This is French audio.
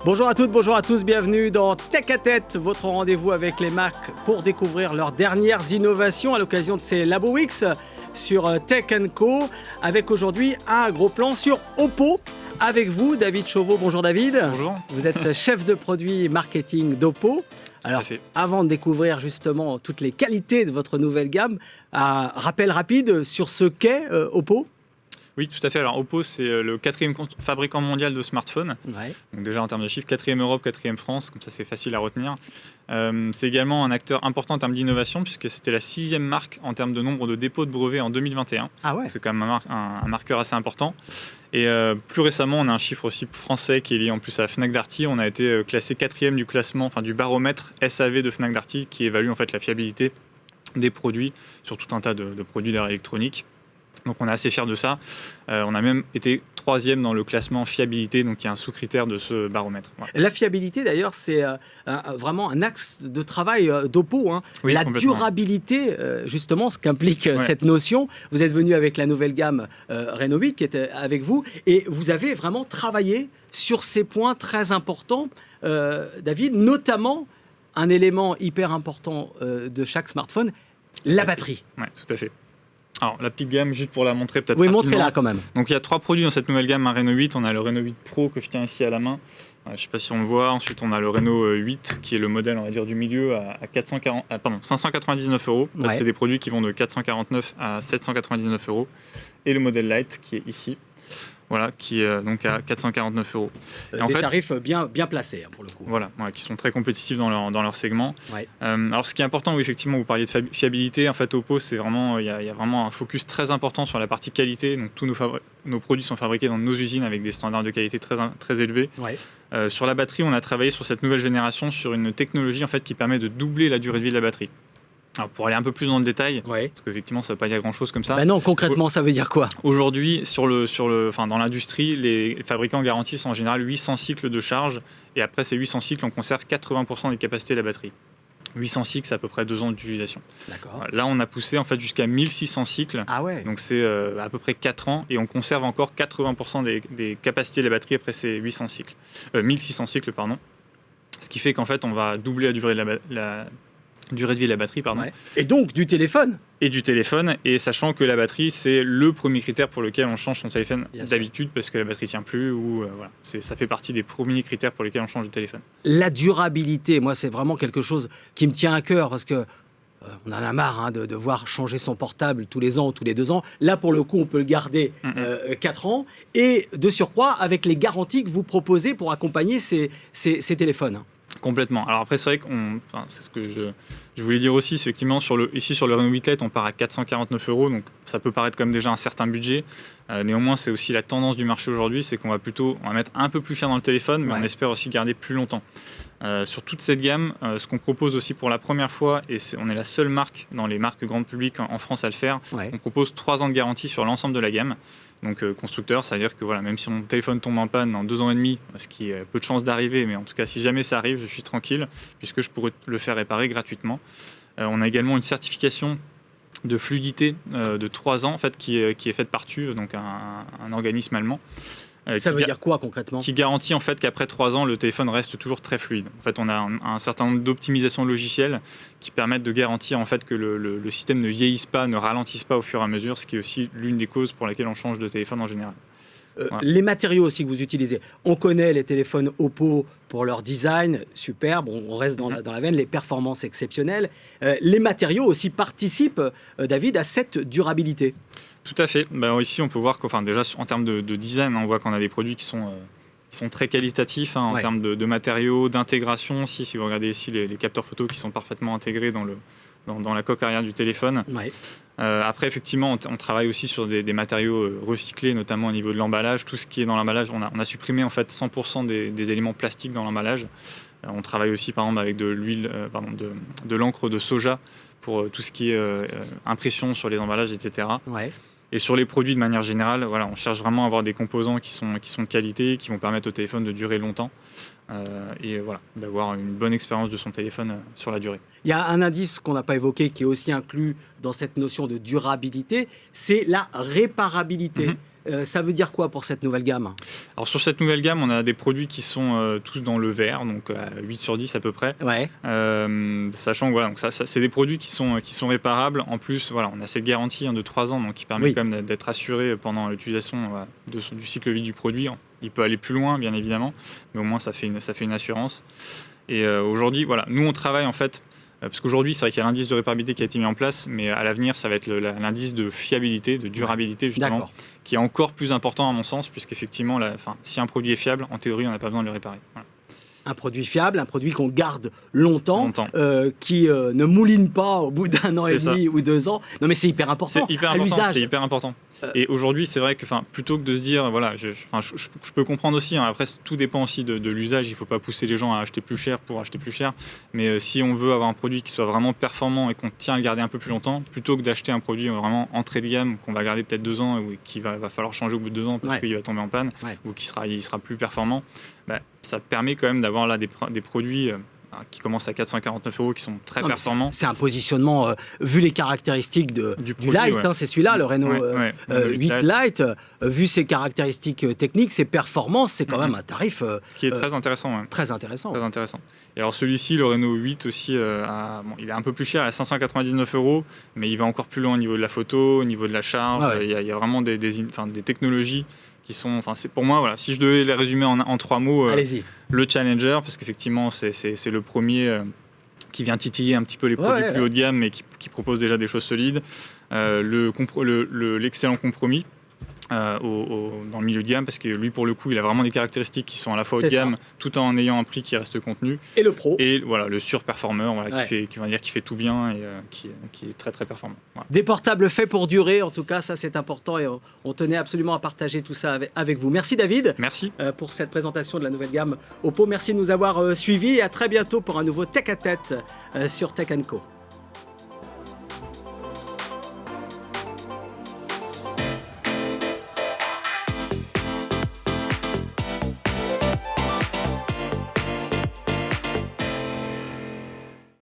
Bonjour à toutes, bonjour à tous, bienvenue dans Tech à Tête, votre rendez-vous avec les marques pour découvrir leurs dernières innovations à l'occasion de ces Labo Weeks sur Tech & Co. Avec aujourd'hui un gros plan sur Oppo. Avec vous, David Chauveau. Bonjour David. Bonjour. Vous êtes chef de produit marketing d'Oppo. Alors, avant de découvrir justement toutes les qualités de votre nouvelle gamme, un rappel rapide sur ce qu'est Oppo. Oui, tout à fait. Alors, Oppo, c'est le 4e fabricant mondial de smartphones. Ouais. Donc déjà, en termes de chiffres, 4e Europe, 4e France. Comme ça, c'est facile à retenir. C'est également un acteur important en termes d'innovation, puisque c'était la 6e marque en termes de nombre de dépôts de brevets en 2021. Ah ouais. Donc, c'est quand même un marqueur assez important. Et plus récemment, on a un chiffre aussi français qui est lié en plus à Fnac Darty. On a été classé 4e du classement, du baromètre SAV de Fnac Darty, qui évalue en fait la fiabilité des produits sur tout un tas de produits d'art électronique. Donc on est assez fiers de ça. On a même été 3e dans le classement fiabilité, donc il y a un sous-critère de ce baromètre. Voilà. La fiabilité d'ailleurs, c'est vraiment un axe de travail d'Oppo. Hein. Oui, la durabilité, justement, ce qu'implique cette notion. Vous êtes venu avec la nouvelle gamme Reno 8 qui était avec vous et vous avez vraiment travaillé sur ces points très importants, David, notamment un élément hyper important de chaque smartphone, la batterie. Oui, tout à fait. Alors, la petite gamme, juste pour la montrer peut-être oui, rapidement. montrez-la quand même. Donc, il y a 3 produits dans cette nouvelle gamme, un Reno 8. On a le Reno 8 Pro que je tiens ici à la main. Je ne sais pas si on le voit. Ensuite, on a le Reno 8 qui est le modèle, on va dire, du milieu à 599 €. En fait, c'est des produits qui vont de 449 à 799 €. Et le modèle Lite qui est ici. Voilà, qui est donc à 449 €. Des tarifs bien placés pour le coup. Voilà, qui sont très compétitifs dans leur segment. Ouais. Alors, ce qui est important, oui, effectivement, vous parliez de fiabilité. En fait, Oppo, c'est vraiment, il y a vraiment un focus très important sur la partie qualité. Donc, tous nos produits sont fabriqués dans nos usines avec des standards de qualité très élevés. Ouais. Sur la batterie, on a travaillé sur cette nouvelle génération sur une technologie en fait qui permet de doubler la durée de vie de la batterie. Alors pour aller un peu plus dans le détail, parce qu'effectivement ça ne veut pas dire grand-chose comme ça. Bah non, concrètement ça veut dire quoi ? Aujourd'hui, dans l'industrie, les fabricants garantissent en général 800 cycles de charge et après ces 800 cycles, on conserve 80% des capacités de la batterie. 800 cycles, c'est à peu près 2 ans d'utilisation. D'accord. Là, on a poussé en fait jusqu'à 1600 cycles. Ah ouais. Donc c'est à peu près 4 ans et on conserve encore 80% des capacités de la batterie après ces 800 cycles. 1600 cycles, pardon. Ce qui fait qu'en fait, on va doubler la durée de vie de la batterie, pardon. Ouais. Et donc du téléphone. Et sachant que la batterie, c'est le premier critère pour lequel on change son téléphone d'habitude parce que la batterie ne tient plus ou voilà. Ça fait partie des premiers critères pour lesquels on change de téléphone. La durabilité, moi, c'est vraiment quelque chose qui me tient à cœur parce que on en a marre de devoir changer son portable tous les ans ou tous les 2 ans. Là, pour le coup, on peut le garder 4 ans et de surcroît avec les garanties que vous proposez pour accompagner ces téléphones. Complètement. Alors après, c'est vrai que c'est ce que je voulais dire aussi. C'est effectivement, ici sur le Reno 8 Lite, on part à 449 €. Donc ça peut paraître comme déjà un certain budget. Néanmoins, c'est aussi la tendance du marché aujourd'hui. C'est qu'on va mettre un peu plus cher dans le téléphone, mais on espère aussi garder plus longtemps. Sur toute cette gamme, ce qu'on propose aussi pour la première fois, et on est la seule marque dans les marques grand public en France à le faire, on propose 3 ans de garantie sur l'ensemble de la gamme. Donc constructeur, c'est-à-dire que même si mon téléphone tombe en panne en 2 ans et demi, ce qui est peu de chances d'arriver, mais en tout cas si jamais ça arrive, je suis tranquille puisque je pourrais le faire réparer gratuitement. On a également une certification de fluidité de 3 ans en fait, qui est faite par TÜV, donc un organisme allemand. Ça veut dire quoi concrètement ? Qui garantit en fait qu'après 3 ans, le téléphone reste toujours très fluide. En fait, on a un certain nombre d'optimisations logicielles qui permettent de garantir en fait que le système ne vieillisse pas, ne ralentisse pas au fur et à mesure, ce qui est aussi l'une des causes pour laquelle on change de téléphone en général. Voilà. Les matériaux aussi que vous utilisez. On connaît les téléphones Oppo pour leur design superbe, on reste dans la veine, les performances exceptionnelles. Les matériaux aussi participent, David, à cette durabilité. Tout à fait. Ici, on peut voir que, déjà en termes de design, on voit qu'on a des produits qui sont très qualitatifs en termes de matériaux, d'intégration. Si vous regardez ici les capteurs photo qui sont parfaitement intégrés dans la coque arrière du téléphone. Ouais. Après, effectivement, on travaille aussi sur des matériaux recyclés, notamment au niveau de l'emballage. Tout ce qui est dans l'emballage, on a supprimé en fait 100% des éléments plastiques dans l'emballage. On travaille aussi, par exemple, avec de l'huile, de l'encre de soja pour tout ce qui est impression sur les emballages, etc. Ouais. Et sur les produits de manière générale, on cherche vraiment à avoir des composants qui sont de qualité, qui vont permettre au téléphone de durer longtemps et d'avoir une bonne expérience de son téléphone sur la durée. Il y a un indice qu'on n'a pas évoqué qui est aussi inclus dans cette notion de durabilité, c'est la réparabilité. Ça veut dire quoi pour cette nouvelle gamme? Alors sur cette nouvelle gamme, on a des produits qui sont tous dans le vert, donc à 8 sur 10 à peu près. Ouais. Sachant que voilà, donc ça, c'est des produits qui sont réparables. En plus, voilà, on a cette garantie de 3 ans, donc qui permet quand même d'être assuré pendant l'utilisation du cycle de vie du produit. Il peut aller plus loin, bien évidemment, mais au moins ça fait une assurance. Et aujourd'hui, voilà, nous on travaille en fait, parce qu'aujourd'hui c'est vrai qu'il y a l'indice de réparabilité qui a été mis en place, mais à l'avenir ça va être l'indice de fiabilité, de durabilité justement, qui est encore plus important à mon sens, puisqu'effectivement, si un produit est fiable, en théorie on n'a pas besoin de le réparer. Voilà. Un produit fiable, un produit qu'on garde longtemps. Qui ne mouline pas au bout d'un an et demi ou 2 ans. Non mais c'est hyper important. C'est hyper important. Et aujourd'hui, c'est vrai que plutôt que de se dire, voilà, je peux comprendre aussi, après tout dépend aussi de l'usage, il ne faut pas pousser les gens à acheter plus cher pour acheter plus cher, mais si on veut avoir un produit qui soit vraiment performant et qu'on tient à le garder un peu plus longtemps, plutôt que d'acheter un produit vraiment entrée de gamme, qu'on va garder peut-être 2 ans ou qu'il va falloir changer au bout de 2 ans parce qu'il va tomber en panne ou il sera plus performant, ça permet quand même d'avoir là des produits qui commencent à 449 €, qui sont très performants. C'est un positionnement, vu les caractéristiques du Light, c'est celui-là, le Renault 8 Light, vu ses caractéristiques techniques, ses performances, c'est quand même un tarif qui est très intéressant. Très intéressant. Très intéressant. Et alors celui-ci, le Renault 8 aussi, il est un peu plus cher, à 599 €, mais il va encore plus loin au niveau de la photo, au niveau de la charge. Il y a vraiment des technologies qui sont, pour moi, voilà, si je devais les résumer en 3 mots, le Challenger, parce qu'effectivement c'est le premier qui vient titiller un petit peu les produits plus haut de gamme, mais qui propose déjà des choses solides, l'excellent compromis dans le milieu de gamme, parce que lui pour le coup il a vraiment des caractéristiques qui sont à la fois haut de gamme tout en ayant un prix qui reste contenu, et le pro, et voilà, le surperformeur, qui fait tout bien et qui est très très performant. Des portables faits pour durer, en tout cas ça c'est important, et on tenait absolument à partager tout ça avec vous. Merci David. Merci pour cette présentation de la nouvelle gamme Oppo. Merci de nous avoir suivis, et à très bientôt pour un nouveau Tech à Tête sur Tech & Co.